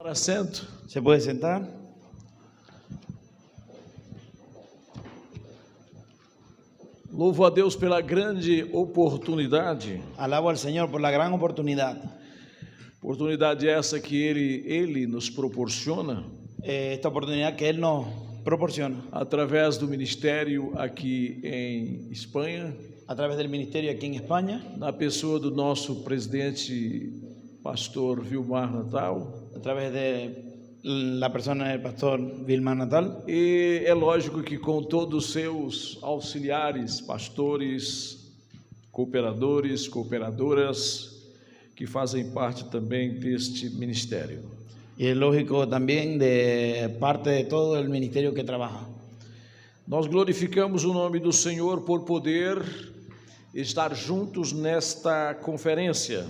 Assento. ¿Se puede sentar? Louvo a Deus pela grande oportunidade. Alabo al Señor por la gran oportunidad. Oportunidade essa que Ele nos proporciona Esta oportunidad que Él nos proporciona através do ministério aqui em Espanha, a través del ministerio aquí en España, na pessoa do nosso presidente, pastor Vilmar Natal. a través de la persona del pastor Vilmar Natal. E é lógico que com todos os seus auxiliares, pastores, cooperadores, cooperadoras, que fazem parte também deste ministério. Y es lógico también de parte de todo el ministerio que trabaja. Nós glorificamos o nome do Senhor por poder estar juntos nesta conferência.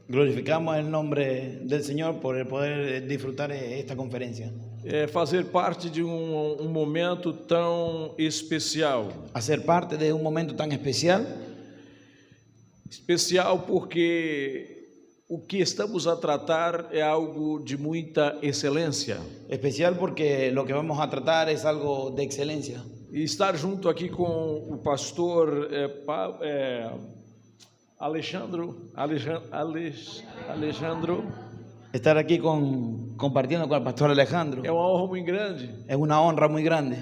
Glorificamos el nombre del Señor por el poder disfrutar esta conferencia. Fazer parte de um momento tão especial. Hacer parte de un momento tan especial. Especial porque o que estamos a tratar é algo de muita excelência. Especial porque lo que vamos a tratar es algo de excelencia. E estar junto aqui com o pastor Alejandro, Estar aquí compartiendo con el pastor Alejandro é uma honra muito grande, es una honra muy grande,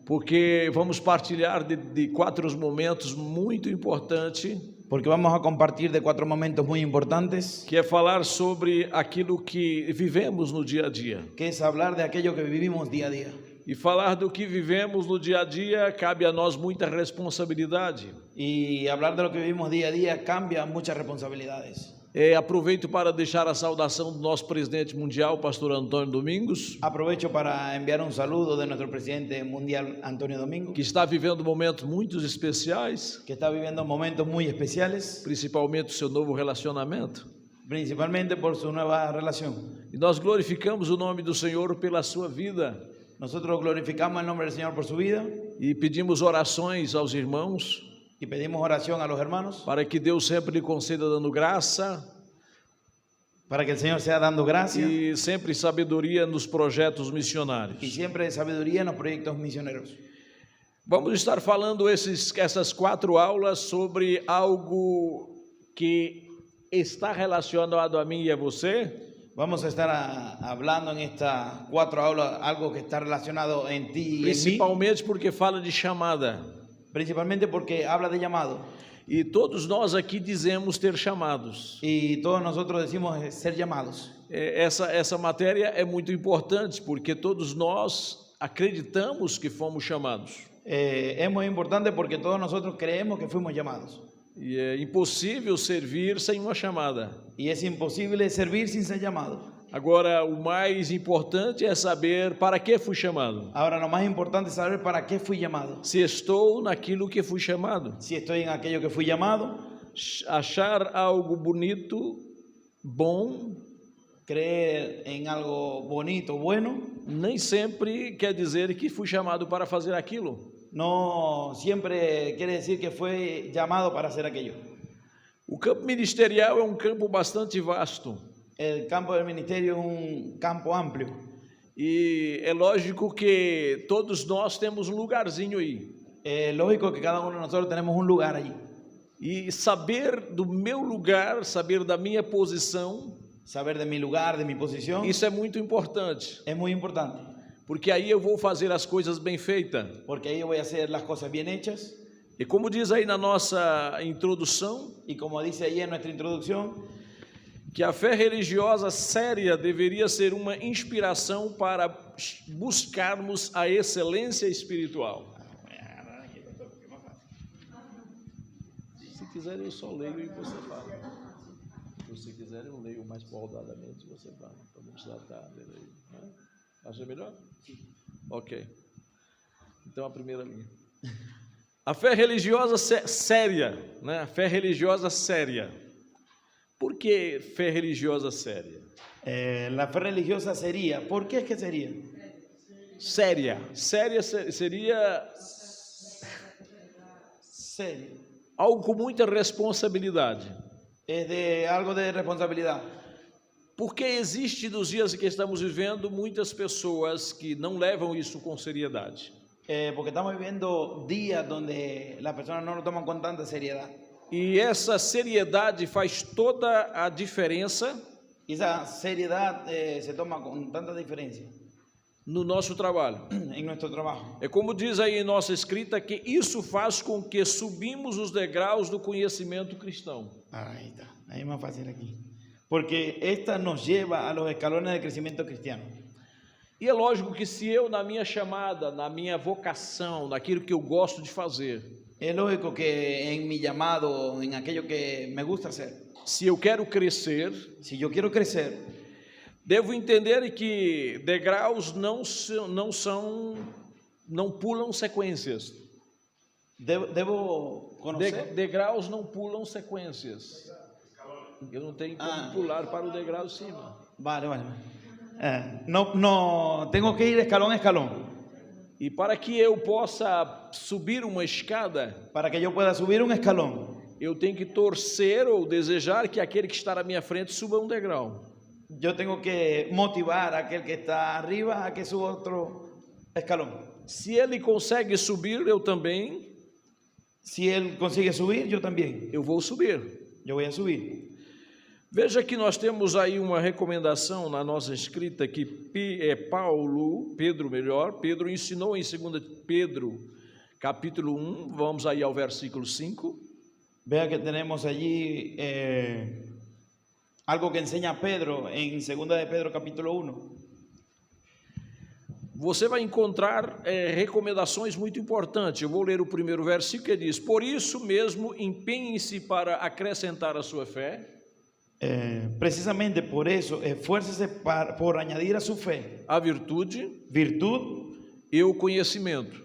porque vamos partilhar de 4 momentos muito importantes, porque vamos a compartir de 4 momentos muy importantes, que é falar sobre aquilo que vivemos no dia a dia. que es hablar de aquello que vivimos día a día. E falar do que vivemos no dia a dia cabe a nós muita responsabilidade. Y hablar de lo que vivimos día a día cambia muchas responsabilidades. Aproveito para deixar a saudação do nosso presidente mundial, pastor Antônio Domingos, Aprovecho para enviar un saludo de nuestro presidente mundial, Antonio Domingo, que está vivendo momentos muito especiais, que está viviendo momentos muy especiales, principalmente o seu novo relacionamento. principalmente por su nueva relación. E nós glorificamos o nome do Senhor pela sua vida Nosotros glorificamos el nombre del Señor por su vida e pedimos orações aos irmãos y pedimos oración a los hermanos para que Deus sempre lhe conceda dando graça para que el Señor sea dando gracia e sempre sabedoria nos projetos y missionários. siempre sabiduría en los proyectos misioneros. Vamos estar falando essas 4 aulas sobre algo que está relacionado a mim e a você, Vamos a estar hablando en estas 4 aulas algo que está relacionado en ti y en mí, principalmente porque fala de chamada. principalmente porque habla de llamado. E todos nós aqui dizemos ter chamados. Y todos nosotros decimos ser llamados. Essa matéria é muito importante porque todos nós acreditamos que fomos chamados. Es muy importante porque todos nosotros creemos que fuimos llamados. E é impossível servir sem uma chamada. Y es imposible servir sin ser llamado. Agora, o mais importante é saber para que fui chamado. Ahora, lo más importante es saber para qué fui llamado. Se estou naquilo que fui chamado. Si estoy en aquello que fui llamado, Achar algo bonito, bom, creer en algo bonito, bueno, nem sempre quer dizer que fui chamado para fazer aquilo. no siempre quiere decir que fue llamado para hacer aquello. O campo ministerial é um campo bastante vasto. El campo del ministerio es un campo amplio. E é lógico que todos nós temos um lugarzinho aí. Es lógico que cada uno de nosotros tenemos un lugar allí. E saber do meu lugar, saber da minha posição, Saber de mi lugar, de mi posición, isso é muito importante. es muy importante. Porque aí eu vou fazer as coisas bem feitas. Porque ahí yo voy a hacer las cosas bien hechas. E como diz aí na nossa introdução, Y como dice ahí en nuestra introducción, que a fé religiosa séria deveria ser uma inspiração para buscarmos a excelência espiritual. Se quiser eu só leio e você fala. Se quiser eu leio mais pausadamente, você fala. Para não precisar estar lendo aí. Né? Acha melhor? Ok. Então a primeira linha. A fé religiosa séria, né? A fé religiosa séria. Por que fé religiosa séria? la fe religiosa sería, ¿por qué es que sería? Séria. Séria seria Serio. algo com muita responsabilidade. Es de algo de responsabilidad. Porque existe nos dias que estamos vivendo muitas pessoas que não levam isso com seriedade. Porque estamos viviendo días donde las personas no lo toman con tanta seriedad. E essa seriedade faz toda a diferença Y esa seriedad se toma con tanta diferencia no nosso trabalho. en nuestro trabajo. É como diz aí em nossa escrita que isso faz com que subimos os degraus do conhecimento cristão. Ahí está, ahí es más fácil aquí. Porque esta nos lleva a los escalones de crecimiento cristiano. E é lógico que se eu, na minha chamada, na minha vocação, naquilo que eu gosto de fazer, Es lógico que en mi llamado, en aquello que me gusta hacer, se eu quero crescer, si yo quiero crecer, devo entender que degraus não pulam sequências. debo conocer. Degraus não pulam sequências. Eu não tenho como pular para o degrau de cima. Vale. No, tengo que ir escalón a escalón. E para que eu possa subir uma escada, Para que yo pueda subir un escalón, eu tenho que torcer ou desejar que aquele que está na minha frente suba um degrau. yo tengo que motivar a aquel que está arriba a que suba otro escalón. Se ele consegue subir, eu também, Si él consigue subir, yo también. eu vou subir. Yo voy a subir. Veja que nós temos aí uma recomendação na nossa escrita que Pedro ensinou em 2 Pedro, capítulo 1, vamos aí ao versículo 5. Vea que tenemos allí algo que enseña Pedro en 2 de Pedro capítulo 1. Você vai encontrar recomendações muito importantes. Eu vou ler o primeiro versículo que diz: por isso mesmo, empenhem-se para acrescentar a sua fé. Precisamente por eso, esfuércese por añadir a su fe A virtude virtud e o conhecimento.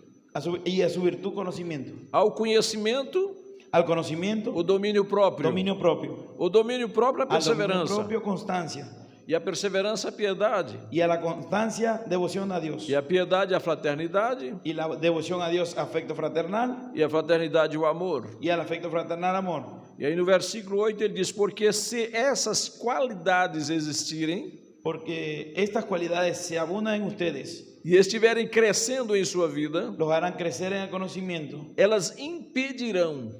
y a su virtud conocimiento. Ao conhecimento, Al conocimiento, o domínio próprio. dominio propio. O domínio próprio, a Al dominio perseverança. propio, constancia. E a perseverança, a piedade. Y a la constancia, devoción a Dios. E a piedade, a fraternidade. Y la devoción a Dios, afecto fraternal. E a fraternidade, o amor. Y al afecto fraternal, amor. E aí no versículo 8 ele diz: porque se essas qualidades existirem Porque estas cualidades se abundan en ustedes, e estiverem crescendo em sua vida, los harán crecer en el conocimiento elas impedirão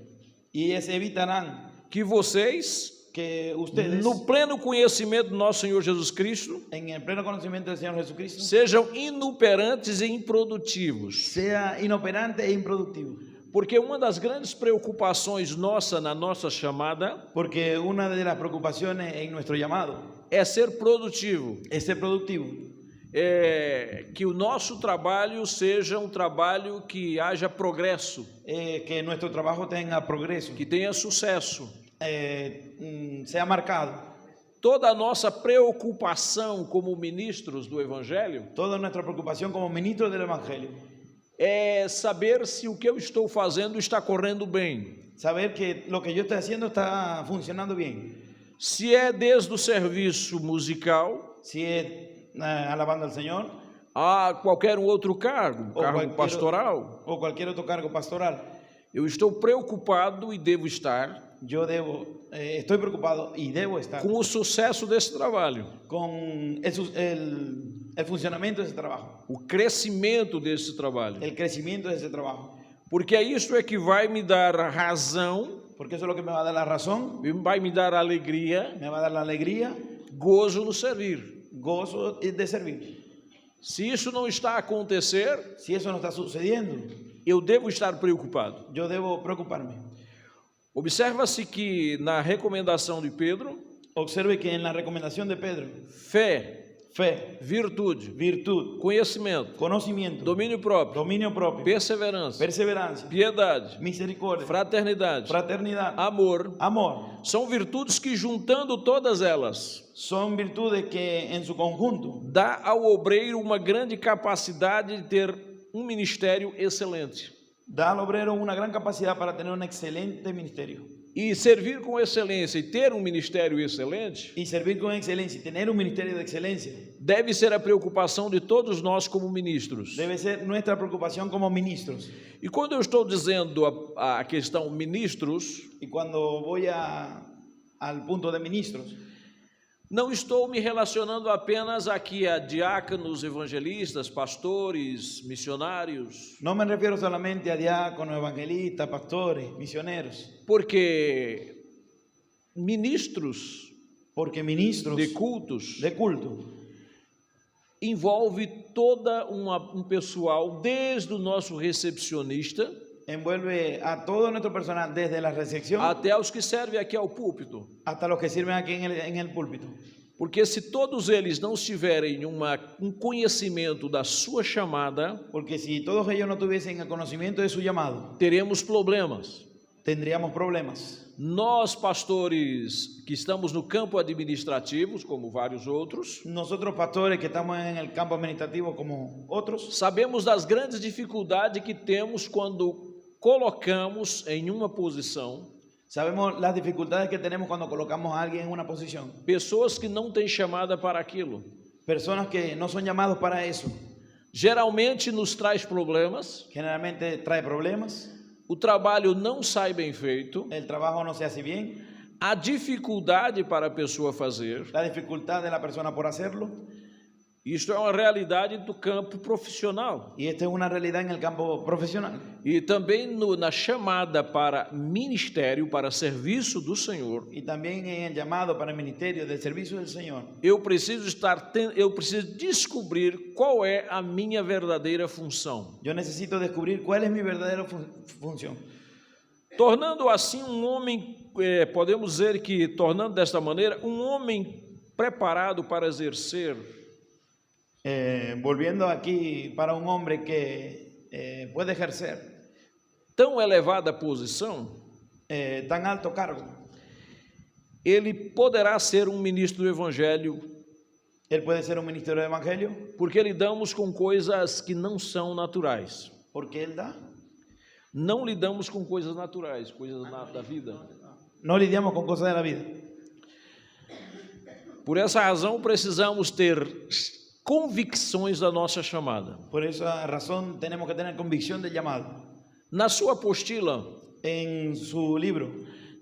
y evitarán que vocês, que ustedes, no pleno conhecimento do nosso Senhor Jesus Cristo, en el pleno conocimiento del Señor Jesucristo, sejam inoperantes e improdutivos. sea inoperante e improductivo. Porque uma das grandes preocupações na nossa chamada, Porque una de las preocupaciones en nuestro llamado é ser produtivo, es ser productivo, que o nosso trabalho seja um trabalho que haja progresso, que nuestro trabajo tenga progreso, que tenha sucesso. sea marcado. Toda a nossa preocupação como ministros do Evangelho Toda nuestra preocupación como ministros del Evangelio, é saber se o que eu estou fazendo está correndo bem. saber que lo que yo estoy haciendo está funcionando bien. Se é desde o serviço musical Si es alabando al Señor a qualquer outro cargo, Ou cargo qualquer- pastoral, o cualquier otro cargo pastoral, eu estou preocupado e devo estar yo estoy preocupado y debo estar com o sucesso desse trabalho, con el funcionamiento de ese trabajo, o crescimento desse trabalho, el crecimiento de ese trabajo, porque isso é que vai me dar razão, porque eso es lo que me va a dar la razón, vai me dar alegria, me va a dar la alegría, gozo no servir. gozo de servir. Se isso não está a acontecer, Si eso no está sucediendo, eu devo estar preocupado. yo debo preocuparme. Observa-se que na recomendação de Pedro, Observe que en la recomendación de Pedro, fé, fe, virtude, virtud, conhecimento, conocimiento, domínio próprio, dominio propio, perseverança, perseverancia, piedade, misericordia, fraternidade, fraternidad, amor, amor, são virtudes que, juntando todas elas, son virtudes que en su conjunto dá ao obreiro uma grande capacidade de ter um ministério excelente. da al obrero una gran capacidad para tener un excelente ministerio. E servir com excelência e ter um ministério excelente Y servir con excelencia y tener un ministerio de excelencia deve ser a preocupação de todos nós como ministros. debe ser nuestra preocupación como ministros. E quando eu estou dizendo a questão ministros, Y cuando voy al punto de ministros, Não estou me relacionando apenas aqui a diáconos, evangelistas, pastores, missionários, No me refiero solamente a diáconos, evangelistas, pastores, misioneros, porque ministros porque ministros de cultos de culto envolve toda um pessoal, desde o nosso recepcionista envuelve a todo nuestro personal, desde la recepción até os que servem aqui ao púlpito. hasta los que sirven aquí en el púlpito. Porque se todos eles não tiverem um conhecimento da sua chamada, Porque si todos ellos no tuviesen el conocimiento de su llamado, teremos problemas. tendríamos problemas. Nós, pastores que estamos no campo administrativo, como vários outros, Nosotros pastores que estamos en el campo administrativo como otros, sabemos das grandes dificuldades que temos quando colocamos em uma posição sabemos las dificultades que tenemos cuando colocamos a alguien en una posición. pessoas que não têm chamada para aquilo. Personas que no son llamados para eso. Geralmente nos traz problemas, Generalmente trae problemas, o trabalho não sai bem feito, el trabajo no se hace bien, a dificuldade para a pessoa fazer. la dificultad de la persona por hacerlo. Isto é uma realidade do campo profissional. Y esta es una realidad en el campo profesional. E também na chamada para ministério, para serviço do Senhor, Y también en el llamado para el ministerio del servicio del Señor. eu preciso descobrir qual é a minha verdadeira função. Yo necesito descubrir cuál es mi verdadera función. Tornando assim homem, podemos dizer que, tornando desta maneira, homem preparado para exercer Volviendo aquí para un hombre que puede ejercer tão elevada posição, tan alto cargo, ele poderá ser ministro do Evangelho, él puede ser un ministro del Evangelio porque lidamos com coisas que não são naturais. porque él da. Não lidamos com coisas naturais, coisas da vida. No lidiamos con cosas de la vida. Por essa razão, precisamos ter convicções da nossa chamada. Por esa razón tenemos que tener convicción del llamado. Na sua apostila, En su libro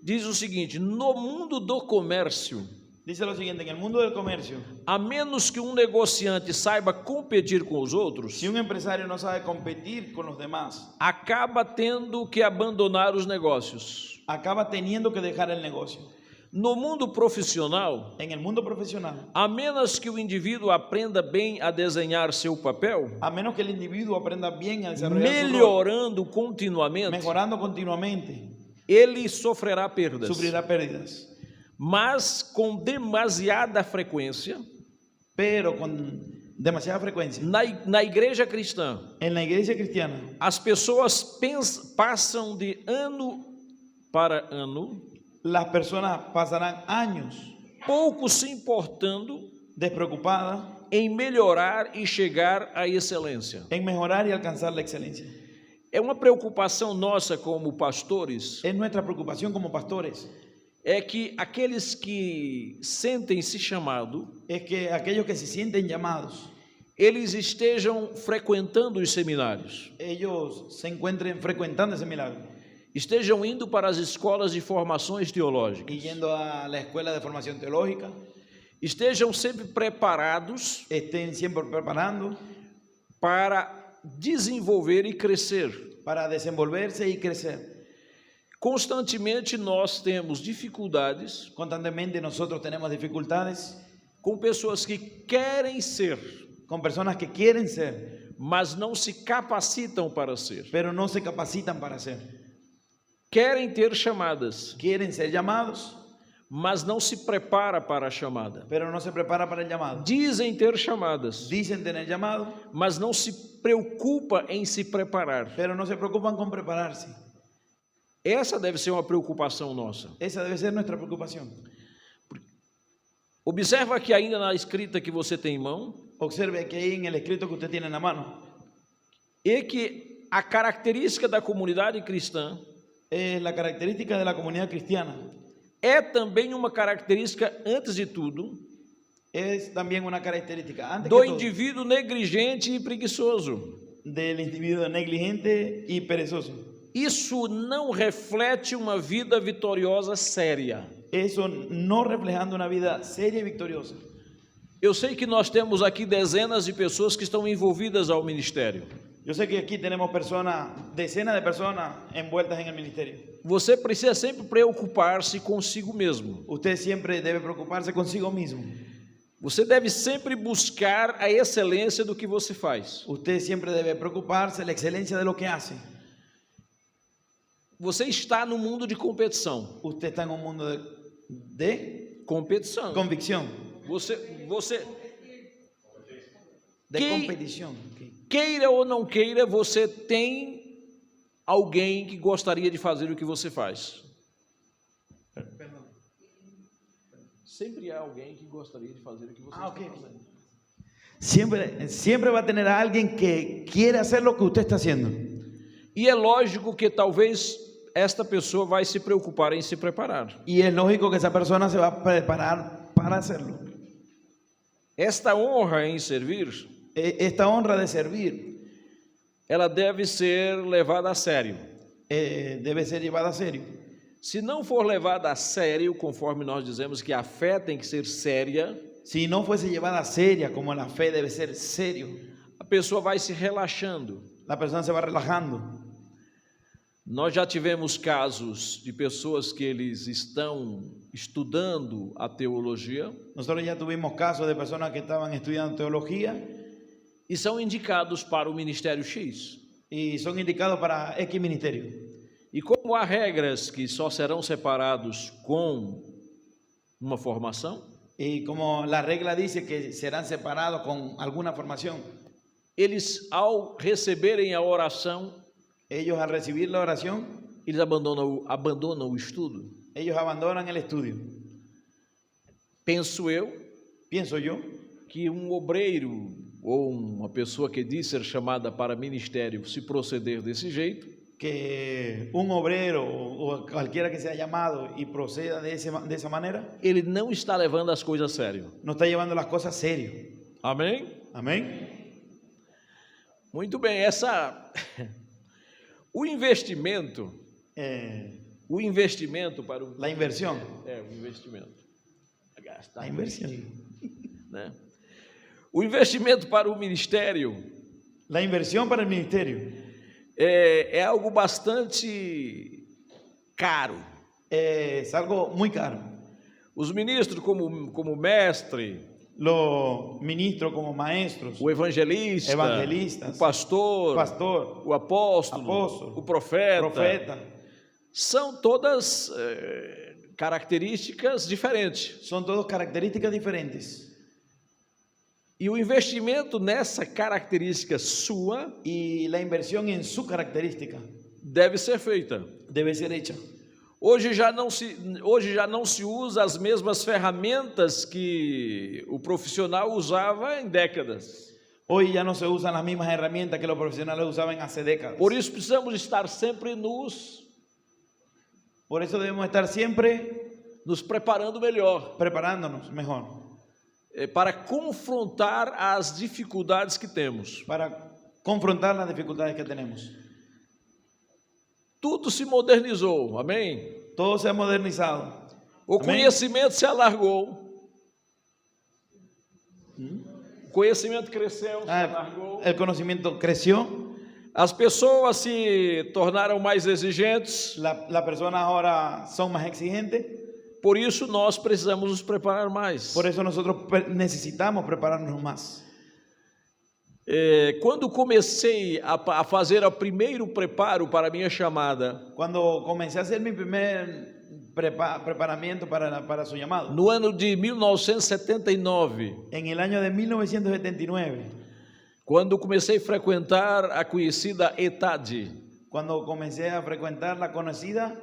diz o seguinte: no mundo do comércio, dice lo siguiente: en el mundo del comercio, a menos que negociante saiba competir com os outros, si un empresario no sabe competir con los demás, acaba tendo que abandonar os negócios. acaba teniendo que dejar el negocio. No mundo profissional, En el mundo profesional, a menos que o indivíduo aprenda bem a desenhar seu papel, a menos que el individuo aprenda bien a desarrollar su rol, melhorando continuamente, mejorando continuamente, ele sofrerá perdas. sufrirá pérdidas. Mas com demasiada frequência, Pero con demasiada frecuencia, na igreja cristã, en la iglesia cristiana, as pessoas passam de ano para ano, las personas pasarán años pouco se importando despreocupadas em melhorar e chegar à excelência. en mejorar y alcanzar la excelencia. É uma preocupação nossa como pastores, Es nuestra preocupación como pastores, é que aqueles que sentem-se chamados, es que aquellos que se sienten llamados, eles estejam frequentando os seminários, ellos se encuentren frecuentando ese milagro estejam indo para as escolas de formações y teológicas, yendo a la escuela de formación teológica, estejam sempre preparados estén siempre preparando para desenvolver e crescer. para desenvolverse y crecer. Constantemente nós temos dificuldades Constantemente nosotros tenemos dificultades com pessoas que querem ser, con personas que quieren ser, mas não se capacitam para ser. pero no se capacitan para ser. Querem ter chamadas, Quieren ser llamados, mas não se prepara para a chamada. pero no se prepara para el llamado. Dizem ter chamadas, Dicen tener llamado, mas não se preocupa em se preparar. pero no se preocupan con prepararse. Essa deve ser uma preocupação nossa. Esa debe ser nuestra preocupación. Observa que ainda na escrita que você tem em mão, Observe que ahí en el escrito que usted tiene en la mano, é que a característica da comunidade cristã es la característica de la comunidad cristiana. é também uma característica, antes de tudo, Es también una característica, antes do que todo, indivíduo negligente e preguiçoso. del individuo negligente y perezoso. Isso não reflete uma vida vitoriosa séria. eso no reflejando una vida seria y victoriosa. Eu sei que nós temos aqui dezenas de pessoas que estão envolvidas ao ministério. Yo sé que aquí tenemos personas, decenas de personas envueltas en el ministerio. Você precisa sempre preocupar-se consigo mesmo. Usted siempre debe preocuparse consigo mismo. Você deve sempre buscar a excelência do que você faz. Usted siempre debe preocuparse de la excelencia de lo que hace. Você está no mundo de competição. Usted está en un mundo de Competição. convicción, Você de ¿Qué? competición. queira ou não queira, você tem alguém que gostaria de fazer o que você faz. Sempre há alguém que gostaria de fazer o que você está fazendo. Siempre va a tener a alguien que quiere hacer lo que usted está haciendo. E é lógico que talvez esta pessoa vai se preocupar em se preparar. Y es lógico que esa persona se va a preparar para hacerlo. Esta honra em servir, Esta honra de servir ela deve ser levada a sério. debe ser llevada a serio. Se não for levada a sério, conforme nós dizemos que a fé tem que ser séria, Si no fuese llevada a seria, como la fe debe ser serio, a pessoa vai se relaxando. la persona se va relajando. Nós já tivemos casos de pessoas que eles estão estudando a teologia Nosotros ya tuvimos casos de personas que estaban estudiando teología e são indicados para o Ministério X. y son indicados para X ministerio. E como há regras que só serão separados com uma formação, Y como la regla dice que serán separados con alguna formación, eles, ao receberem a oração, ellos al recibir la oración, eles abandonam o estudo. ellos abandonan el estudio. Penso eu Pienso yo que um obreiro ou uma pessoa que diz ser chamada para ministério, se proceder desse jeito, que un obrero o cualquiera que sea llamado y proceda de esa manera, ele não está levando as coisas a sério. no está llevando las cosas serio. Amém? Amén. Muito bem, o investimento para o... La inversión. o investimento. Gastar, La inversión. né? O investimento para o ministério La inversión para el ministerio é algo bastante caro. es algo muy caro. Os ministros como mestre, Los ministros como maestros, o evangelista, evangelistas, o pastor, pastor, o apóstolo, o profeta, profeta, são todas características diferentes. son todos características diferentes. E o investimento nessa característica sua Y la inversión en su característica deve ser feita. debe ser hecha. Hoje já não se usa as mesmas ferramentas que o profissional usava em décadas. Hoy ya no se usan las mismas herramientas que los profesionales usaban hace décadas. Por isso precisamos estar sempre Por eso debemos estar siempre nos preparando melhor preparándonos mejor para confrontar as dificuldades que temos. para confrontar las dificultades que tenemos. Tudo se modernizou, amém? Todo se ha modernizado. O Amém? conhecimento se alargou. O conhecimento cresceu, se alargou. El conocimiento creció. As pessoas se tornaram mais exigentes. Las personas ahora son más exigentes. Por isso nós precisamos nos preparar mais. Por eso nosotros necesitamos prepararnos más. Quando comecei a fazer o primeiro preparo para a minha chamada, Cuando comencé a hacer mi primer preparamiento para su llamado, no ano de 1979, en el año de 1979, quando comecei a frequentar a conhecida ETAD, cuando comencé a frecuentar la conocida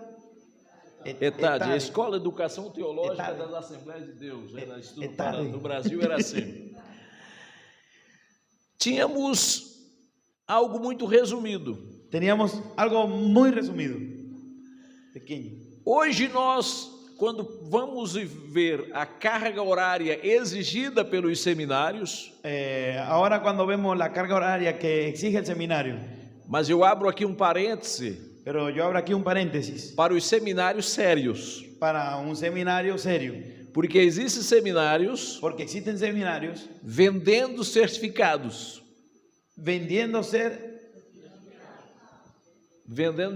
ETAD, a Escola de Educação Teológica ETAD. das Assembleias de Deus, era estudo ETAD. no Brasil era assim. Tínhamos algo muito resumido. teníamos algo muy resumido, pequeño. Hoje nós, quando vamos ver a carga horária exigida pelos seminários, Ahora cuando vemos la carga horaria que exige el seminario, mas eu abro aqui um parêntese, Pero yo abro aquí un paréntesis para os seminários sérios. para un seminario serio, Porque existem seminários porque existen seminarios vendendo certificados, vendendo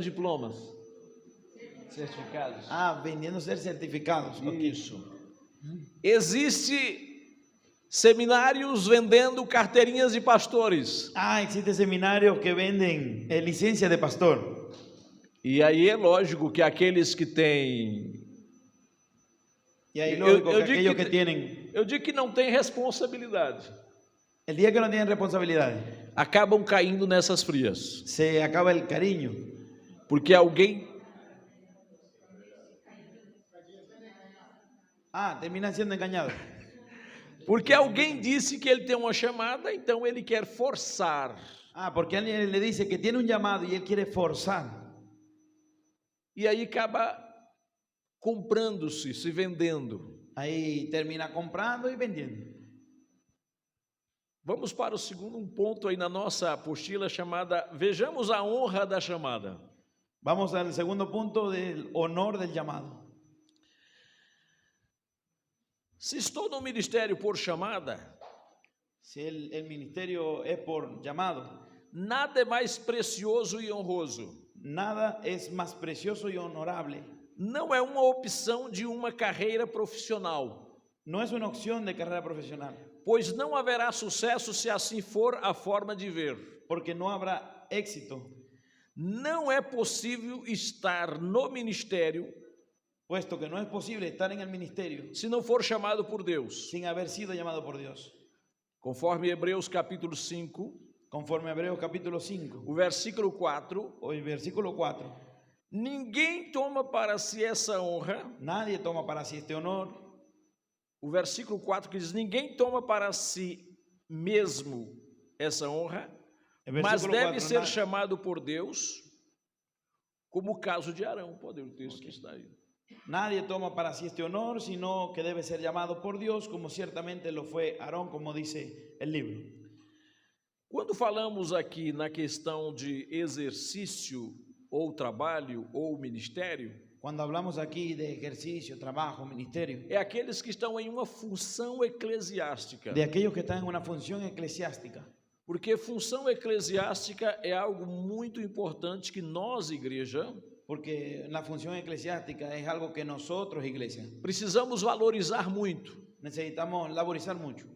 diplomas. Certificados. vendiendo ser certificados. Ok. Isso. Existe seminários vendendo carteirinhas de pastores. Existen seminarios que venden licencia de pastor. E aí é lógico que aqueles que têm... Y ahí lógico que digo aquellos que tienen, eu digo que não têm responsabilidade, el día que no tienen responsabilidad, acabam caindo nessas frias. se acaba el cariño. Porque alguém... Terminan siendo engañados. Porque alguém disse que ele tem uma chamada, então ele quer forçar. Porque alguien le dice que tiene un llamado y él quiere forzar. E aí acaba comprando-se, se vendendo. Ahí termina comprando y vendiendo. Vamos para o segundo ponto aí na nossa apostila chamada Vejamos a honra da chamada. Vamos al segundo punto del honor del llamado. Se estou no ministério por chamada, Si el ministerio es por llamado, nada é mais precioso e honroso. nada es más precioso y honorable. Não é uma opção de uma carreira profissional, No es una opción de carrera profesional, pois não haverá sucesso se assim for a forma de ver. porque no habrá éxito, Não é possível estar no ministério puesto que no es posible estar en el ministerio se não for chamado por Deus. sin haber sido llamado por Dios. Conforme Hebreus capítulo 5, Conforme a Hebreos capítulo 5, o versículo 4, o el versículo 4, ninguém toma para si essa honra. nadie toma para sí este honor. O versículo 4 que diz, ninguém toma para si mesmo essa honra, El mas versículo deve 4, ser chamado por Deus, como o caso de Arão. Pode ler o texto que está aí. Nadie toma para sí este honor, sino que debe ser llamado por Dios, como ciertamente lo fue Aarón, como dice el libro. Quando falamos aqui na questão de exercício ou trabalho ou ministério, Cuando hablamos aquí de ejercicio, trabajo, ministerio, é aqueles que estão em uma função eclesiástica. de aquellos que están en una función eclesiástica, Porque função eclesiástica é algo muito importante que nós, igreja, porque la función eclesiástica es algo que nosotros, iglesia, precisamos valorizar muito. necesitamos laborizar mucho.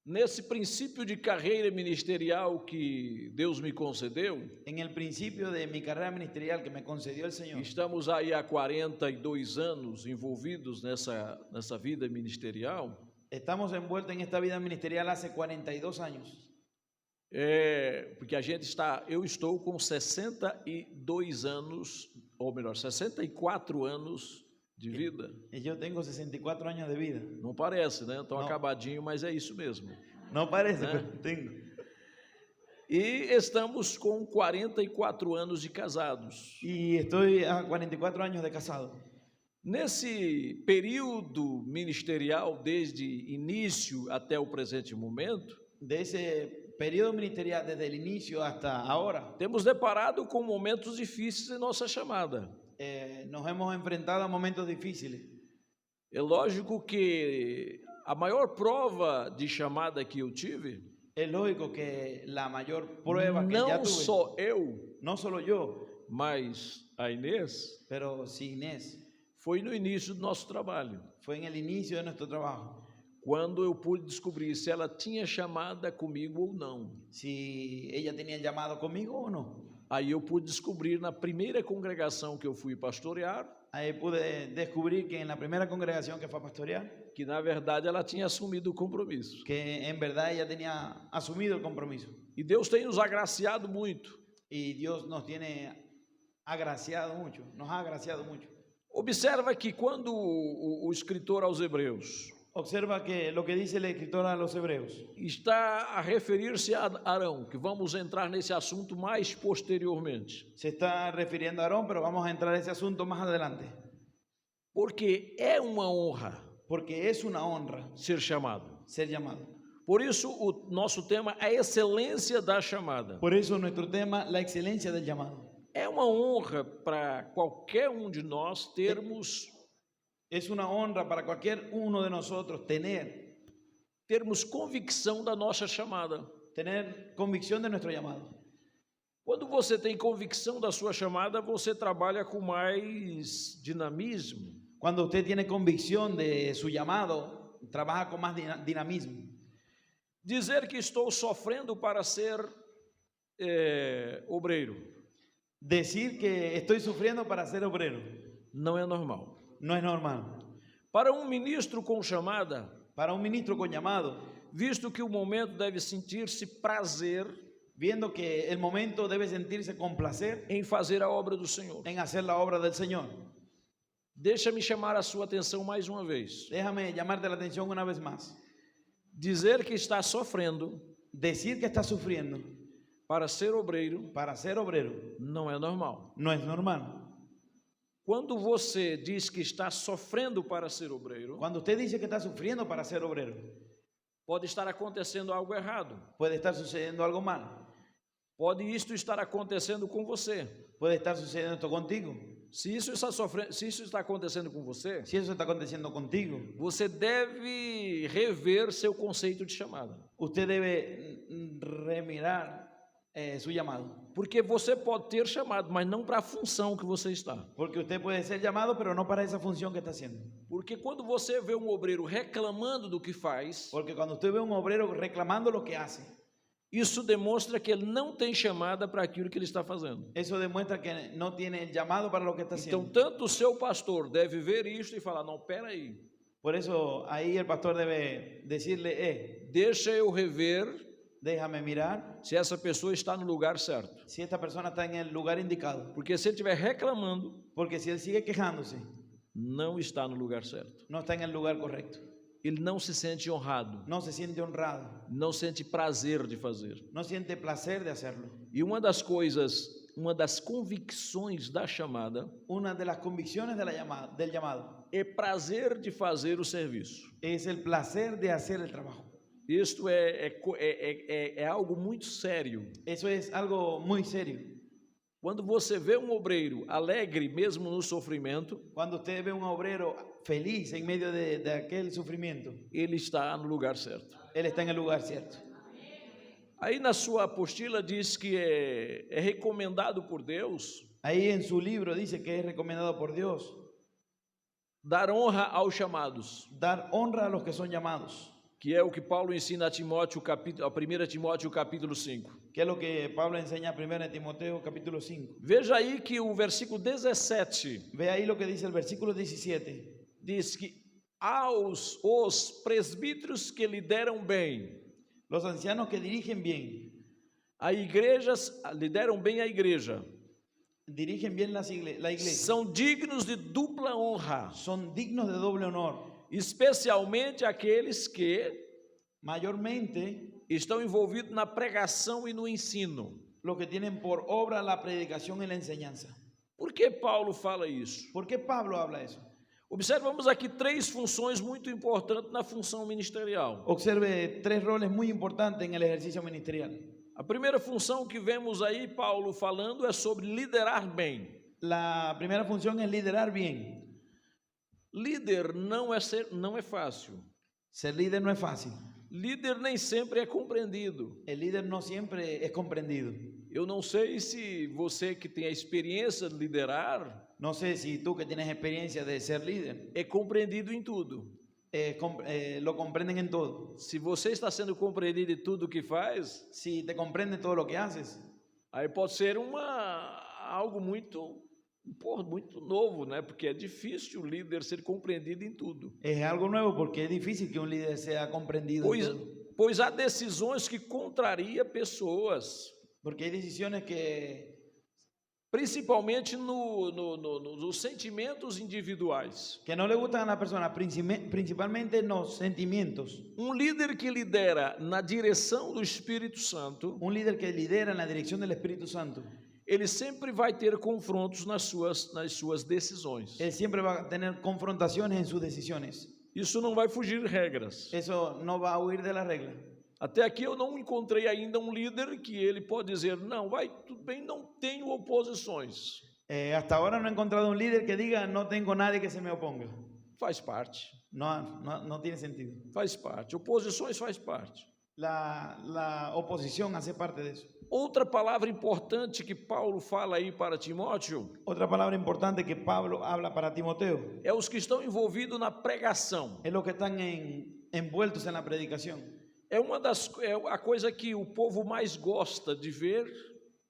Nesse princípio de carreira ministerial que Deus me concedeu, En el principio de mi carrera ministerial que me concedió el Señor, estamos aí há 42 anos envolvidos nessa vida ministerial, estamos envueltos en esta vida ministerial hace 42 años. Porque eu estou com 62 anos, ou melhor, 64 anos de vida. Y yo tengo 64 años de vida. Não parece, né? Tão Não. acabadinho, mas é isso mesmo. No parece, ¿Eh? pero tengo. E estamos com 44 anos de casados. Y estoy a 44 años de casado. Nesse período ministerial, desde início até o presente momento, De ese periodo ministerial, desde el inicio hasta ahora, temos deparado com momentos difíceis em nossa chamada. nos hemos enfrentado a momentos difíciles. É lógico que a maior prova de chamada que eu tive, Es lógico que la mayor prueba que ya não tuve, só eu, no solo yo, mas a Inês, pero sí Inés, foi no início do nosso trabalho, fue en el inicio de nuestro trabajo, quando eu pude descobrir se ela tinha chamada comigo ou não. si ella tenía el llamado conmigo o no. Aí eu pude descobrir na primeira congregação que eu fui pastorear, Ahí pude descubrir que en la primera congregación que fue a pastorear, que na verdade ela tinha assumido o compromisso. que en verdad ella tenía asumido el compromiso. E Deus tem nos agraciado muito. Y Dios nos tiene agraciado mucho, nos ha agraciado mucho. Observa que quando o escritor aos Hebreus Observa que lo que dice el escritor a los hebreos está a referir-se a Arão, que vamos entrar nesse assunto mais posteriormente, se está refiriendo a Aarón, pero vamos a entrar a ese asunto más adelante, porque é uma honra porque es una honra ser chamado. ser llamado. Por isso o nosso tema é a excelência da chamada. Por eso nuestro tema, la excelencia del llamado. É uma honra para qualquer um de nós termos Es una honra para cualquier uno de nosotros termos convicção da nossa chamada. tener convicción de nuestro llamado. Quando você tem convicção da sua chamada, você trabalha com mais dinamismo. Cuando usted tiene convicción de su llamado, trabaja con más dinamismo. Dizer que estou sofrendo para ser obreiro Decir que estoy sufriendo para ser obrero não é normal. no es normal. Para um ministro com chamada, Para un ministro con llamado, visto que o momento deve sentir-se prazer viendo que el momento debe sentirse con placer em fazer a obra do Senhor. en hacer la obra del Señor. Deixa-me chamar a sua atenção mais uma vez. Déjame llamarte la atención una vez más. Dizer que está sofrendo Decir que está sufriendo para ser obreiro para ser obrero não é normal. no es normal. Quando você diz que está sofrendo para ser obreiro, Cuando usted dice que está sufriendo para ser obrero, pode estar acontecendo algo errado. puede estar sucediendo algo mal. Pode isto estar acontecendo com você. Puede estar sucediendo esto contigo. Se isso está acontecendo com você, Si eso está aconteciendo contigo, você deve rever seu conceito de chamada. usted debe remirar su llamado. Porque você pode ter chamado, mas não para a função que você está. Porque usted puede ser llamado, pero no para esa función que está haciendo. Porque quando você vê um obreiro reclamando do que faz, Porque cuando usted ve a un obrero reclamando lo que hace, isso demonstra que ele não tem chamada para aquilo que ele está fazendo. eso demuestra que no tiene el llamado para lo que está Então, haciendo. tanto o seu pastor deve ver isto e falar, não, espera aí, Por eso ahí el pastor debe decirle, deixa eu rever déjame mirar se essa pessoa está no lugar certo. si esta persona está en el lugar indicado. Porque se ele estiver reclamando, Porque si él sigue quejándose, não está no lugar certo. no está en el lugar correcto. Ele não se sente honrado, No se siente honrado, não sente prazer de fazer. no siente placer de hacerlo. E uma das convicções da chamada Una de las convicciones del llamado é prazer de fazer o serviço. es el placer de hacer el trabajo. Isto é algo muito sério. Eso es algo muy serio. Quando você vê um obreiro alegre mesmo no sofrimento, Cuando usted ve un obrero feliz en medio de aquel sufrimiento, ele está no lugar certo. él está en el lugar cierto. Aí na sua apostila diz que é recomendado por Deus Ahí en su libro dice que es recomendado por Dios dar honra aos chamados, dar honra a los que son llamados, que é o que Paulo ensina a Timóteo, a 1 Timóteo capítulo 5. que es lo que Pablo enseña primero en Timoteo capítulo 5. Veja aí que o versículo 17 Ve ahí lo que dice el versículo 17. diz que os presbíteros que lideram bem, Los ancianos que dirigen bien, lideram bem a igreja, dirigen bien la iglesia, são dignos de dupla honra, son dignos de doble honor, especialmente aqueles que mayormente estão envolvidos na pregação e no ensino. los que tienen por obra la predicación y la enseñanza. Por que Paulo fala isso? ¿Por qué Pablo habla eso? Observamos aqui três funções muito importantes na função ministerial. Observe tres roles muy importantes en el ejercicio ministerial. A primeira função que vemos aí Paulo falando é sobre liderar bem. La primera función es liderar bien. Líder não é fácil. Ser líder no es fácil. Líder nem sempre é compreendido. El líder no siempre es comprendido. Eu não sei se você que tem a experiência de liderar No sé si tú que tienes experiencia de ser líder, é compreendido em tudo. lo comprenden en todo. Se você está sendo compreendido em tudo que faz, Si te comprenden todo lo que haces, aí pode ser algo muito novo, né? Porque é difícil o líder ser compreendido em tudo. es algo nuevo porque es difícil que un líder sea comprendido en todo. Pois há decisões que contraria pessoas, Porque hay decisiones que, principalmente nos sentimentos individuais. que no le gustan a la persona, principalmente en los sentimientos. Um líder que lidera na direção do Espírito Santo, Un líder que lidera en la dirección del Espíritu Santo, ele sempre vai ter confrontos nas suas decisões. él siempre va a tener confrontaciones en sus decisiones. Isso não vai fugir de regras. Eso no va a huir de la regla. Até aqui eu não encontrei ainda um líder que ele pode dizer, não, vai, tudo bem, não tenho oposições. Hasta ahora no he encontrado un líder que diga no tengo nadie que se me oponga. Faz parte, No tiene sentido. faz parte. Oposições faz parte. La oposición hace parte de eso. Outra palavra importante que Paulo fala aí para Timóteo Otra palabra importante que Pablo habla para Timoteo é os que estão envolvidos na pregação. es los que están envueltos en la predicación. É a coisa que o povo mais gosta de ver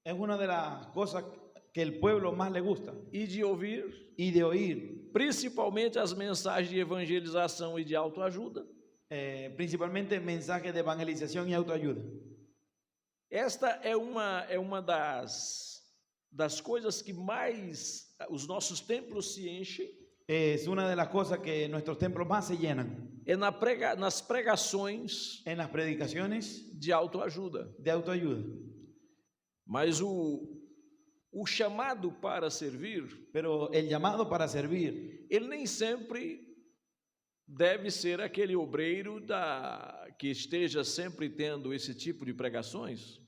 Es una de las cosas que el pueblo más le gusta e de ouvir, y de oír, principalmente as mensagens de evangelização e de autoajuda. principalmente mensajes de evangelización y autoayuda. Esta é uma das coisas que mais os nossos templos se enchem, Es una de las cosas que nuestros templos más se llenan é nas pregações en las predicaciones de autoajuda. de autoayuda. Mas o chamado para servir, Pero el llamado para servir ele nem sempre deve ser aquele obreiro que esteja sempre tendo esse tipo de pregações.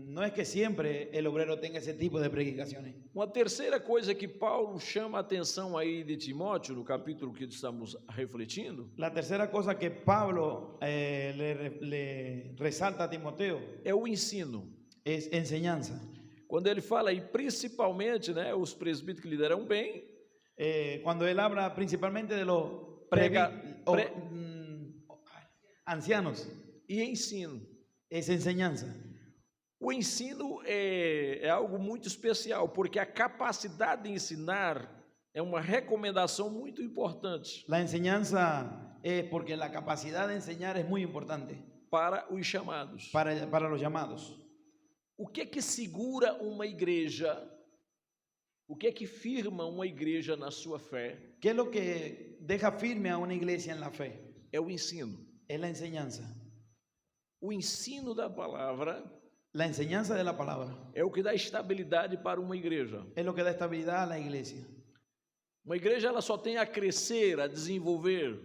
no es que siempre el obrero tenga ese tipo de predicaciones. Uma terceira coisa que Paulo chama a atenção aí de Timóteo, no capítulo que estamos refletindo, La tercera cosa que Pablo le resalta a Timoteo é o ensino. es enseñanza. Quando ele fala aí, principalmente, né, os presbíteros que lideram bem, Cuando él habla principalmente de los ancianos, e ensino. es enseñanza. O ensino é algo muito especial, porque a capacidade de ensinar é uma recomendação muito importante La enseñanza es porque la capacidad de enseñar es muy importante para os chamados. para los llamados. O que é que segura uma igreja? O que é que firma uma igreja na sua fé? ¿Qué es lo que deja firme a una iglesia en la fe? É o ensino. Es la enseñanza. O ensino da palavra La enseñanza de la palabra é o que dá estabilidade para uma igreja. es lo que da estabilidad a la iglesia. Uma igreja ela só tem a crescer, a desenvolver,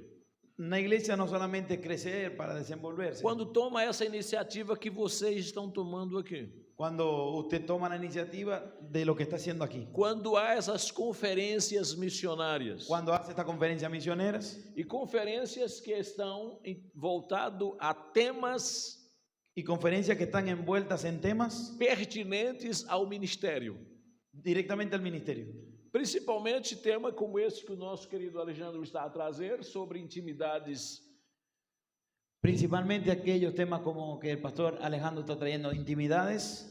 Una iglesia no solamente es crecer para desenvolverse. quando toma essa iniciativa que vocês estão tomando aqui. Cuando usted toma la iniciativa de lo que está haciendo aquí. Quando há essas conferências missionárias. Cuando hace estas conferencias misioneras E conferências que estão voltado a temas y conferencias que están envueltas en temas pertinentes ao ministério. directamente al ministerio. Principalmente tema como esse que o nosso querido Alejandro está a trazer, sobre intimidades. Principalmente aquellos temas como que el pastor Alejandro está trayendo, intimidades.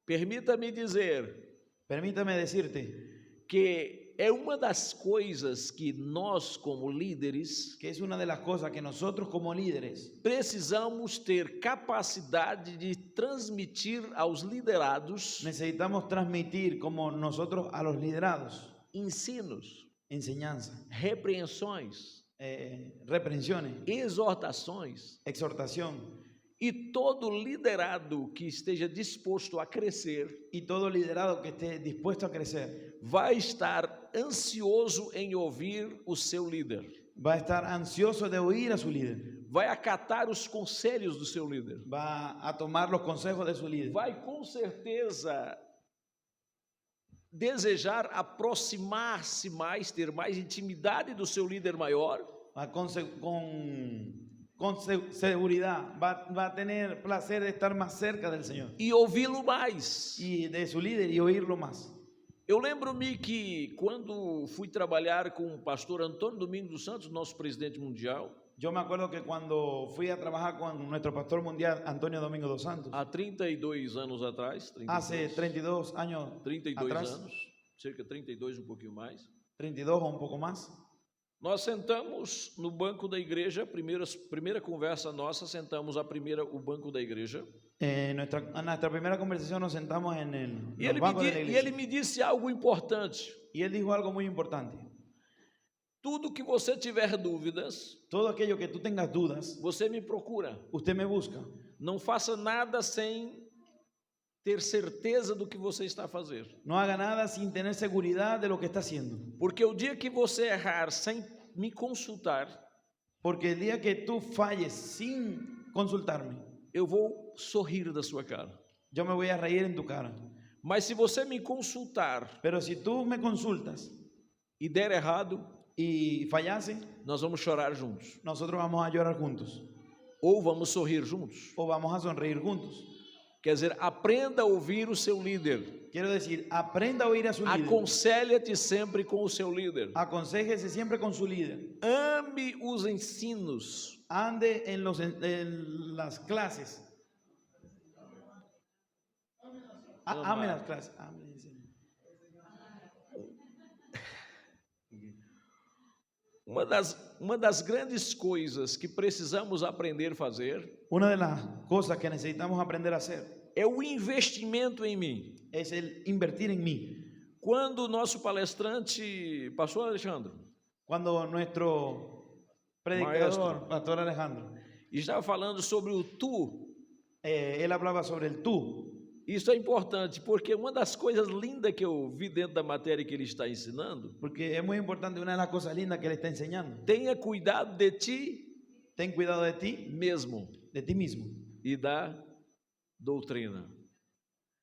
Permita-me dizer Permítame decirte que é uma das coisas que nós, como líderes, que es una de las cosas que nosotros como líderes precisamos ter capacidade de transmitir aos liderados necesitamos transmitir como nosotros a los liderados ensinos, enseñanza, repreensões, reprensiones, exortações, exhortación, e todo liderado que esteja disposto a crescer y todo liderado que esté dispuesto a crecer vai estar ansioso em ouvir o seu líder, va a estar ansioso de oír a su líder, vai acatar os conselhos do seu líder, va a tomar los consejos de su líder, vai com certeza desejar aproximar-se mais, ter mais intimidade do seu líder maior, va con seguridad va a tener placer de estar más cerca del Señor e ouvi-lo mais. y de su líder y oírlo más. Eu lembro-me que quando fui trabalhar com o pastor Antônio Domingos dos Santos, nosso presidente mundial, Yo me acuerdo que cuando fui a trabajar con nuestro pastor mundial, Antonio Domingo dos Santos, há 32 anos atrás, 32, hace 32 años 32 atrás, anos, cerca de 32, um pouquinho mais, 32 o un poco más, nós sentamos no banco da igreja, primeira conversa nossa, sentamos o banco da igreja, en nuestra primera conversación nos sentamos en el e banco de la iglesia. ele me disse algo importante: Y él dijo algo muy importante. tudo que você tiver dúvidas, Todo aquello que tú tengas dudas, você me procura. usted me busca. Não faça nada sem ter certeza do que você está a fazer. No haga nada sin tener seguridad de lo que está haciendo. Porque o dia que você errar sem me consultar, Porque el día que tú falles sin consultarme. eu vou sorrir da sua cara. Yo me voy a reír en tu cara. Mas se você me consultar Pero si tú me consultas e der errado, y fallase, nós vamos chorar juntos. nosotros vamos a llorar juntos Ou vamos sorrir juntos. o vamos a sonreír juntos. Quer dizer, aprenda a ouvir o seu líder. Quiero decir, aprenda a oír a su líder. Aconselha-te sempre com o seu líder. Aconséjese siempre con su líder. Ame os ensinos. Ande en las clases. Ame las clases. Uma das grandes coisas que precisamos aprender a fazer Una de las cosas que necesitamos aprender a hacer é o investimento em mim. es el invertir en mí. Quando o nosso palestrante, pastor Alexandre, Cuando nuestro predicador, Pastor Alejandro, estava falando sobre o tu, él hablaba sobre el tú. isso é importante, porque uma das coisas lindas que eu vi dentro da matéria que ele está ensinando, Porque es muy importante, una de las cosas lindas que él está enseñando. tenha cuidado de ti Ten cuidado de ti mismo e da doutrina.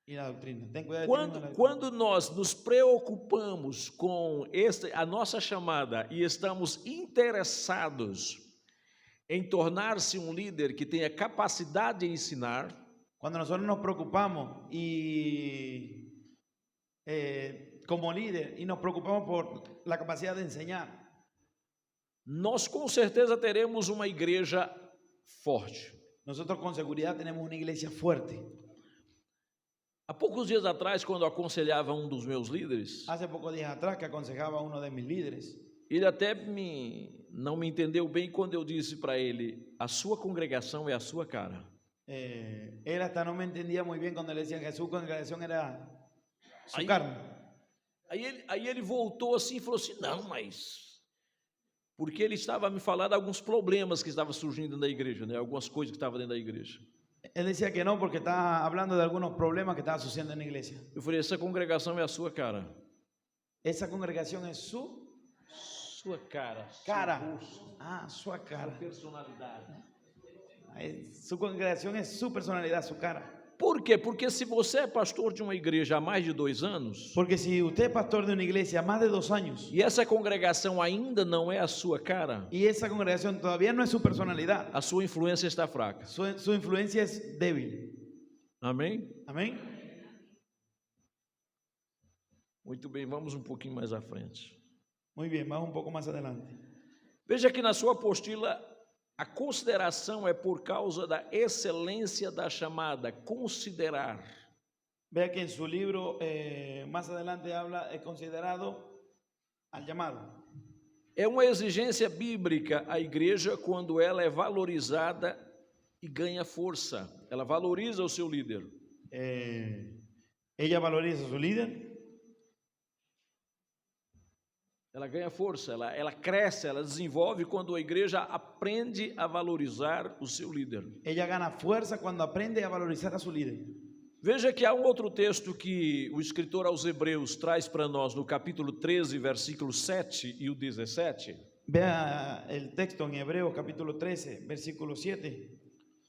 y la doctrina. Ten cuidado de ti mismo y la doctrina. Quando nós nos preocupamos com a nossa chamada e estamos interessados em tornar-se um líder que tenha capacidade de ensinar, Cuando nosotros nos preocupamos y como líder y nos preocupamos por la capacidad de enseñar, nós com certeza teremos uma igreja forte. nosotros con seguridad tenemos una iglesia fuerte. Há poucos dias atrás, quando eu aconselhava um dos meus líderes, Hace pocos días atrás que aconsejaba a uno de mis líderes, ele até não me entendeu bem quando eu disse para ele: a sua congregação é a sua cara. él hasta no me entendía muy bien cuando le decía que su congregación era su Ahí- carne. Aí ele voltou assim e falou assim: não, mas. Porque ele estava me falando alguns problemas que estavam surgindo dentro da igreja, né? Algumas coisas que estavam dentro da igreja. Él decía que no porque estaba hablando de algunos problemas que estaban sucediendo en la iglesia. Eu falei: essa congregação é a sua cara. Esa congregación es su Sua cara. cara. Su cara. Personalidade. Su congregación es su personalidad, su cara. Por quê? Porque se você é pastor de uma igreja há mais de 2 anos Porque si usted es pastor de una iglesia há más de 2 años e essa congregação ainda não é a sua cara, y esa congregación todavía no es su personalidad, a sua influência está fraca. su influencia es débil. Amém? Amén. Muito bem, vamos um pouquinho mais à frente. Muy bien, vamos un poco más adelante. Veja que na sua apostila a consideração é por causa da excelência da chamada, considerar. Vea que en su libro más adelante habla, es considerado al llamado. É uma exigência bíblica a igreja quando ela é valorizada e ganha força. Ela valoriza o seu líder. Ella valoriza a su líder, Ela ganha força, ela cresce, ela desenvolve quando a igreja aprende a valorizar o seu líder. ella gana fuerza cuando aprende a valorizar a su líder. Veja que há um outro texto que o escritor aos Hebreus traz para nós no capítulo 13, versículos 7 e o 17. Vea el texto en Hebreos capítulo 13, versículo 7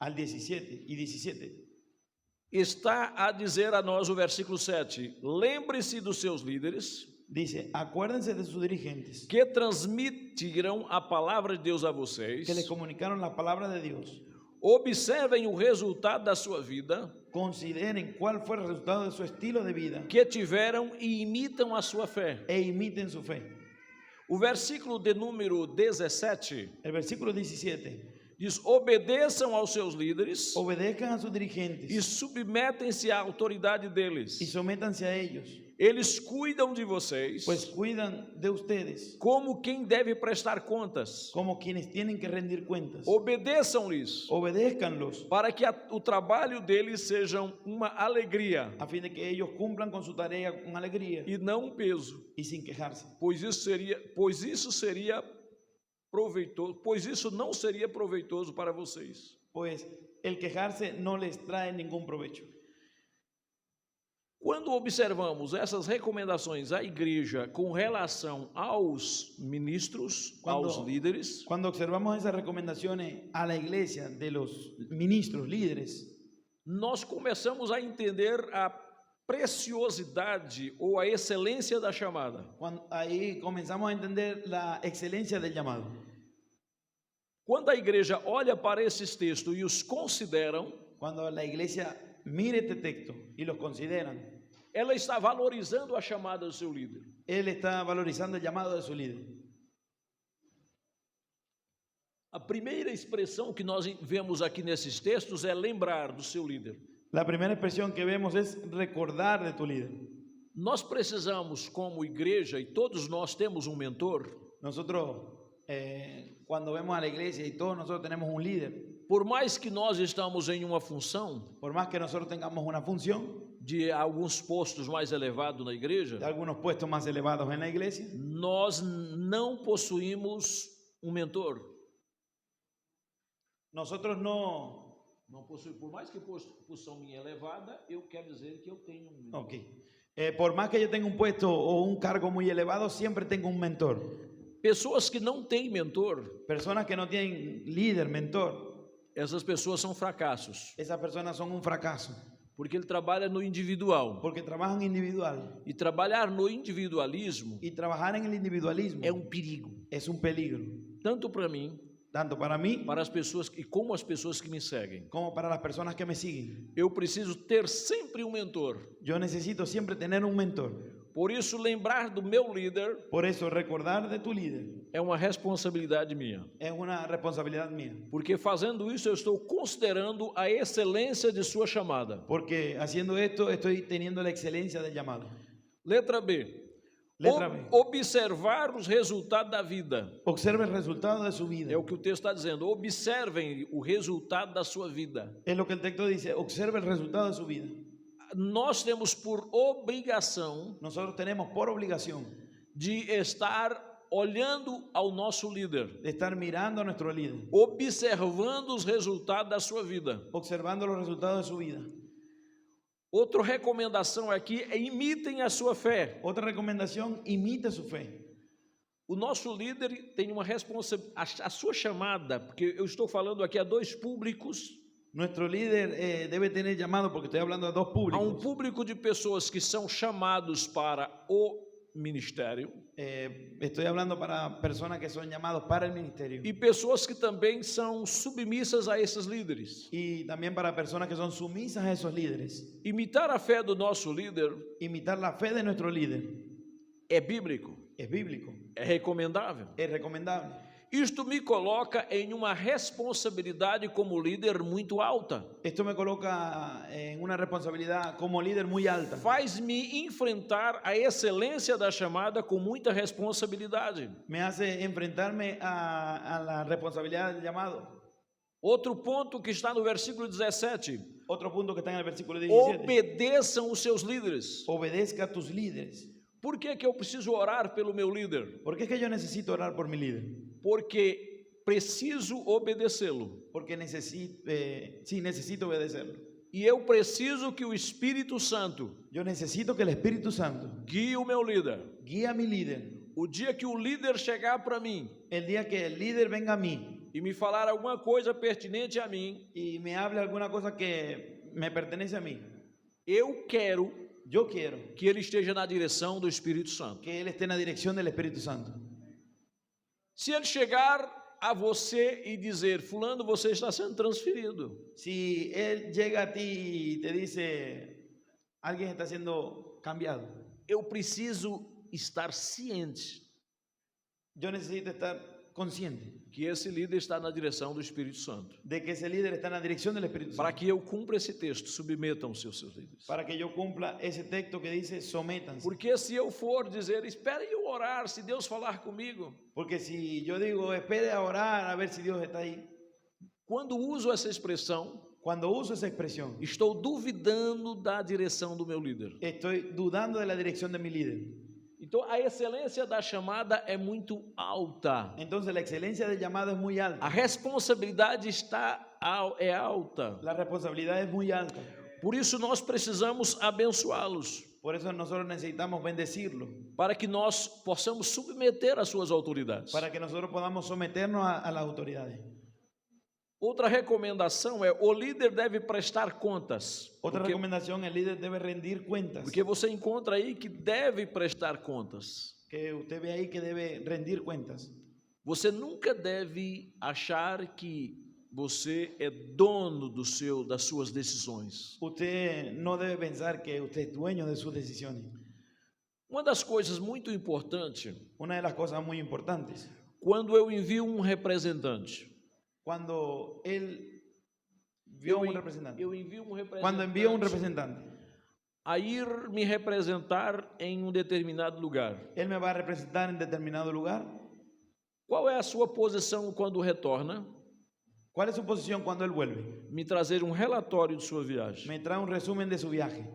al 17 y 17. Está a dizer a nós o versículo 7: lembre-se dos seus líderes Dice, acuérdense de sus dirigentes que transmitiram a palavra de Deus a vocês. que les comunicaron la palabra de Dios. Observem o resultado da sua vida, Consideren cuál fue el resultado de su estilo de vida que tiveram e imitam a sua fé. e imiten su fe. O versículo de número 17 El versículo 17. diz: obedeçam aos seus líderes Obedezcan a sus dirigentes e submetem-se à autoridade deles. y sométanse a ellos, Eles cuidam de vocês pues cuidan de ustedes como quem deve prestar contas. como quienes tienen que rendir cuentas. Obedeçam-lhes Obedézcanlos para que o trabalho deles seja uma alegria a fin de que ellos cumplan con su tarea con alegría e não um peso, y sin quejarse. pois isso não seria proveitoso para vocês. Pues el quejarse no les trae ningún provecho. Quando observamos essas recomendações à igreja com relação aos ministros, aos líderes, Cuando observamos esas recomendaciones a la iglesia de los ministros, líderes, nós começamos a entender a preciosidade ou a excelência da chamada. ahí comenzamos a entender la excelencia del llamado. Quando a igreja olha para esses textos e os consideram, Cuando la iglesia mire este texto y los consideran, ela está valorizando a chamada do seu líder. él está valorizando el llamado de su líder. A primeira expressão que nós vemos aqui nesses textos é lembrar do seu líder. La primera expresión que vemos es recordar de tu líder. Nós precisamos, como igreja, e todos nós temos um mentor, Nosotros, cuando vemos a la iglesia y todos nosotros tenemos un líder, por mais que nós estamos em uma função por más que nosotros tengamos una función de alguns postos mais elevados na igreja, de algunos puestos más elevados en la iglesia, nós não possuímos um mentor. nosotros no... Não possui, por mais que posição minha elevada, eu quero dizer que eu tenho um mentor. Ok. Por más que yo tenga un puesto o un cargo muy elevado, siempre tengo un mentor. Pessoas que não têm mentor, Personas que no tienen líder, mentor, essas pessoas são fracassos, esas personas son un fracaso, porque ele trabalha no individual. porque trabajan individual. E trabalhar no individualismo Y trabajar en el individualismo é um perigo, es un peligro, tanto para mim, tanto para mí para as pessoas e como as pessoas que me seguem. como para las personas que me siguen. Eu preciso ter sempre um mentor. Yo necesito siempre tener un mentor. Por isso, lembrar do meu líder Por eso, recordar de tu líder é uma responsabilidade minha. es una responsabilidad mía. Porque fazendo isso, eu estou considerando a excelência de sua chamada. Porque haciendo esto, estoy teniendo la excelencia del llamado. Letra B. Letra B. Observar os resultados da vida. Observe el resultado de su vida. É o que o texto está dizendo. Observem o resultado da sua vida. Es lo que el texto dice. Observe el resultado de su vida. Nós temos por obrigação Nosotros tenemos por obligación de estar olhando ao nosso líder, de estar mirando a nuestro líder, observando os resultados da sua vida. observando los resultados de su vida. Outra recomendação aqui é imitem a sua fé. Otra recomendación, imite su fe. O nosso líder tem uma responsabilidade, a sua chamada, porque eu estou falando aqui a dois públicos, Nuestro líder debe tener llamado, porque estoy hablando a dos a públicos. público de pessoas que são chamados para o ministério Estoy hablando para personas que son llamados para el ministerio. e pessoas que também são submissas a esses líderes. Y también para personas que son sumisas a esos líderes. Imitar a fé do nosso líder Imitar la fe de nuestro líder é bíblico, es bíblico, é recomendável. es recomendable. Isto me coloca em uma responsabilidade como líder muito alta. Esto me coloca en una responsabilidad como líder muy alta. Faz-me enfrentar a excelência da chamada com muita responsabilidade. Me hace enfrentarme a la responsabilidad del llamado. Outro ponto que está no versículo 17. Otro punto que está en el versículo 17. Obedeçam os seus líderes. Obedezca a tus líderes. Por que eu preciso orar pelo meu líder? ¿Por qué es que yo necesito orar por mi líder? Porque preciso obedecê-lo. Porque necesito obedecerlo. E eu preciso que o Espírito Santo Yo necesito que el Espíritu Santo guie o meu líder. guíe a mi líder. O dia que o líder chegar para mim El día que el líder venga a mí e me falar alguma coisa pertinente a mim, y me hable alguna cosa que me pertenece a mí, eu quero yo quiero que ele esteja na direção do Espírito Santo. que él esté en la dirección del Espíritu Santo. Se ele chegar a você e dizer, fulano, você está sendo transferido, Si él llega a ti y te dice, alguien está siendo cambiado, eu preciso estar ciente yo necesito estar consciente que esse líder está na direção do Espírito Santo. de que ese líder está en la dirección del Espíritu Para Santo. que eu cumpra esse texto, submetam-se aos seus líderes. Para que yo cumpla ese texto que dice, sométanse. Porque se eu for dizer, espere eu orar, se Deus falar comigo, Porque si yo digo, espere a orar a ver si Dios está ahí, quando uso essa expressão, cuando uso esa expresión, estou duvidando da direção do meu líder. estoy dudando de la dirección de mi líder. Então, a excelência da chamada é muito alta. Entonces la excelencia del llamado es muy A alta. responsabilidade é alta. La responsabilidad es muy alta. Por isso nós precisamos abençoá-los, Por eso nosotros necesitamos bendecirlo, para que nós possamos submeter às suas autoridades. para que nosotros podamos someternos a las autoridades. Outra recomendação é: o líder deve prestar contas. Otra recomendación, el líder debe rendir cuentas. Porque você encontra aí que deve prestar contas. Que usted ve ahí que debe rendir cuentas. Você nunca deve achar que você é dono das suas decisões. Usted no debe pensar que usted es dueño de sus decisiones. Uma das coisas muito importantes, Una de las cosas muy importantes, quando eu envio um representante, cuando él vio un representante, eu envio um representante, cuando envía un representante, a ir me representar em um determinado lugar. él me va a representar en determinado lugar. Qual é a sua posição quando retorna? ¿Cuál es su posición cuando él vuelve? Me trazer um relatório de sua viagem. Me trae un resumen de su viaje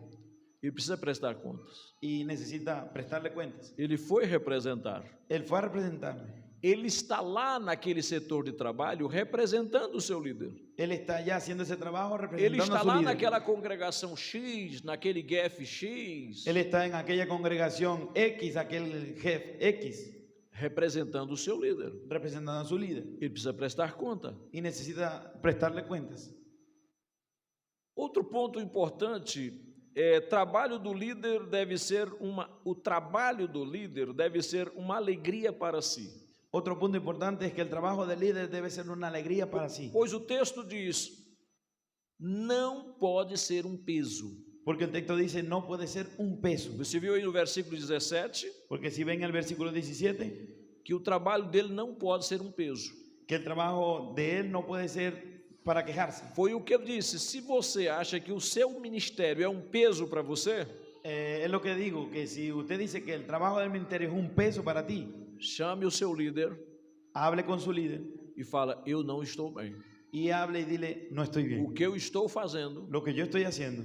Ele precisa prestar contas. y necesita prestarle cuentas. Ele foi representar. Él fue a representarme. Ele está lá naquele setor de trabalho representando o seu líder. Él está ya haciendo ese trabajo Ele representando está a su lá líder. naquela congregação X, naquele GF X, Él está en aquella congregación X, aquel jefe X, representando o seu líder. representando a su líder. Ele precisa prestar conta. Y necesita prestarle cuentas. Outro ponto importante é o trabalho do líder deve ser uma alegria para si. Otro punto importante es que el trabajo del líder debe ser una alegría para sí. Pois o texto diz: não pode ser um peso. Porque el texto dice no puede ser un peso. Você viu aí no versículo 17 Porque si ven el versículo 17, que o trabalho dele não pode ser um peso. que el trabajo de él no puede ser para quejarse. Foi o que ele disse: se você acha que o seu ministério é um peso para você, Es lo que digo, que si usted dice que el trabajo del ministerio es un peso para ti, chame o seu líder hable con su líder e fala: eu não estou bem. y hable y dile, no estoy O bien. que eu estou fazendo Lo que yo estoy haciendo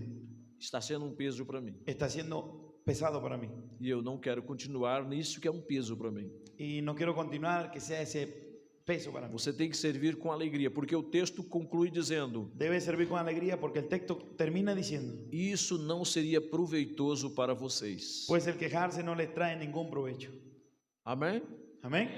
está sendo um peso para mim. está siendo pesado para mí. E eu não quero continuar nisso que é um peso para mim. Y no quiero continuar que sea ese peso para mí. Você tem que servir com alegria, porque o texto conclui dizendo: Debe servir con alegría porque el texto termina diciendo, isso não seria proveitoso para vocês. pues el quejarse no les trae ningún provecho. Amém? Amén.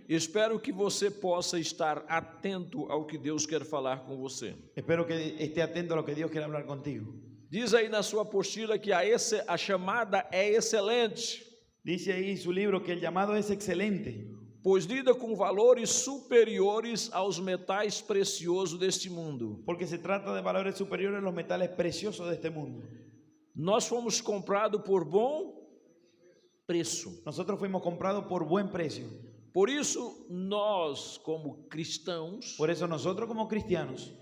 Espero que você possa estar atento ao que Deus quer falar com você. Espero que esté atento a lo que Dios quiere hablar contigo. Diz aí na sua apostila que a chamada é excelente, Dice ahí su libro que el llamado es excelente, pois lida com valores superiores aos metais preciosos deste mundo. porque se trata de valores superiores a los metales preciosos de este mundo. Nós fomos comprados por bom preço. Nosotros fuimos comprados por buen precio. Por isso, nós, como cristãos, Por eso nosotros como cristianos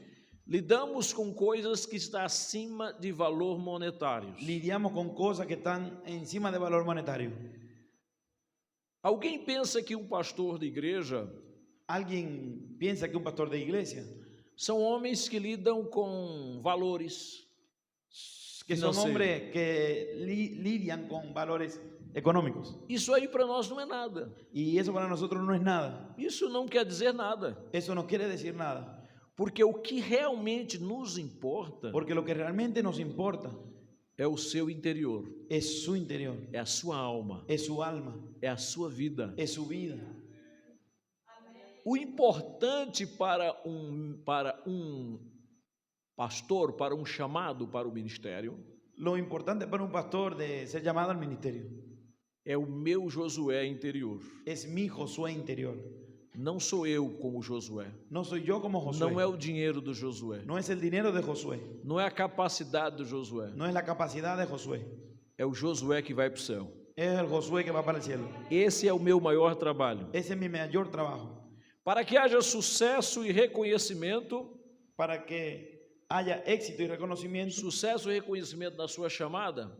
lidamos com coisas que estão acima de valor monetário. lidiamos con cosas que están encima de valor monetario. Alguém pensa que um pastor de igreja Alguien piensa que un pastor de iglesia, são homens que lidam com valores, que son financieros. hombres que lidian con valores económicos. Isso aí para nós não é nada. Y eso para nosotros no es nada. Isso não quer dizer nada. Eso no quiere decir nada. Porque o que realmente nos importa Porque lo que realmente nos importa é o seu interior, es su interior, é a sua alma, es su alma, é a sua vida. es su vida. O importante para um pastor, para um chamado para o ministério, Lo importante para un pastor de ser llamado al ministerio é o meu Josué interior. es mi Josué interior. Não sou eu como Josué. No soy yo como Josué. Não é o dinheiro do Josué. No es el dinero de Josué. Não é a capacidade do Josué. No es la capacidad de Josué. É o Josué que vai para o céu. Es el Josué que va para el cielo. Esse é o meu maior trabalho. Ese es mi mayor trabajo. Para que haja sucesso e reconhecimento, Para que haya éxito y reconocimiento. sucesso e reconhecimento na sua chamada,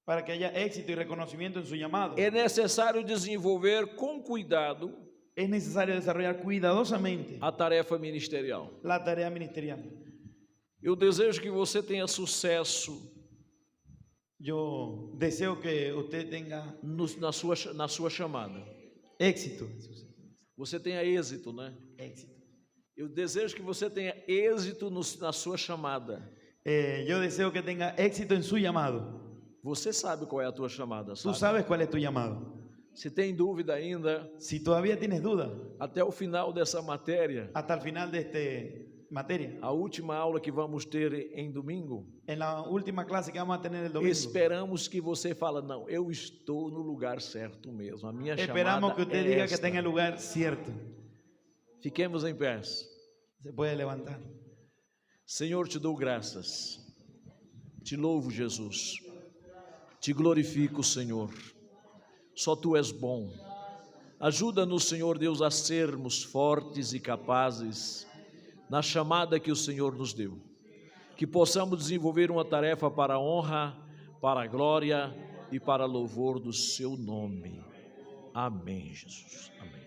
Para que haya éxito y reconocimiento en su llamado. é necessário desenvolver com cuidado Es necesario desarrollar cuidadosamente a tarefa ministerial. la tarea ministerial. Eu desejo que você tenha sucesso Yo deseo que usted tenga na sua chamada. éxito. Você tenha êxito, né? Éxito. Eu desejo que você tenha êxito na sua chamada. Yo deseo que tenga éxito en su llamado. Você sabe qual é a tua chamada, Tú sabe? sabes cuál es tu llamado. Se tem dúvida ainda, Si todavía tienes duda, até o final dessa matéria, hasta el final de esta materia, a última aula que vamos ter em domingo, en la última clase que vamos a tener el domingo, esperamos que você fale, não, eu estou no lugar certo mesmo, a minha esperamos chamada que usted é diga esta. que está en el lugar cierto. Fiquemos em pés. Se puede levantar. Senhor, te dou graças, te louvo, Jesus, te glorifico, Senhor, só Tu és bom. Ajuda-nos, Senhor Deus, a sermos fortes e capazes na chamada que o Senhor nos deu, que possamos desenvolver uma tarefa para a honra, para a glória e para louvor do Seu nome. Amém, Jesus. Amém.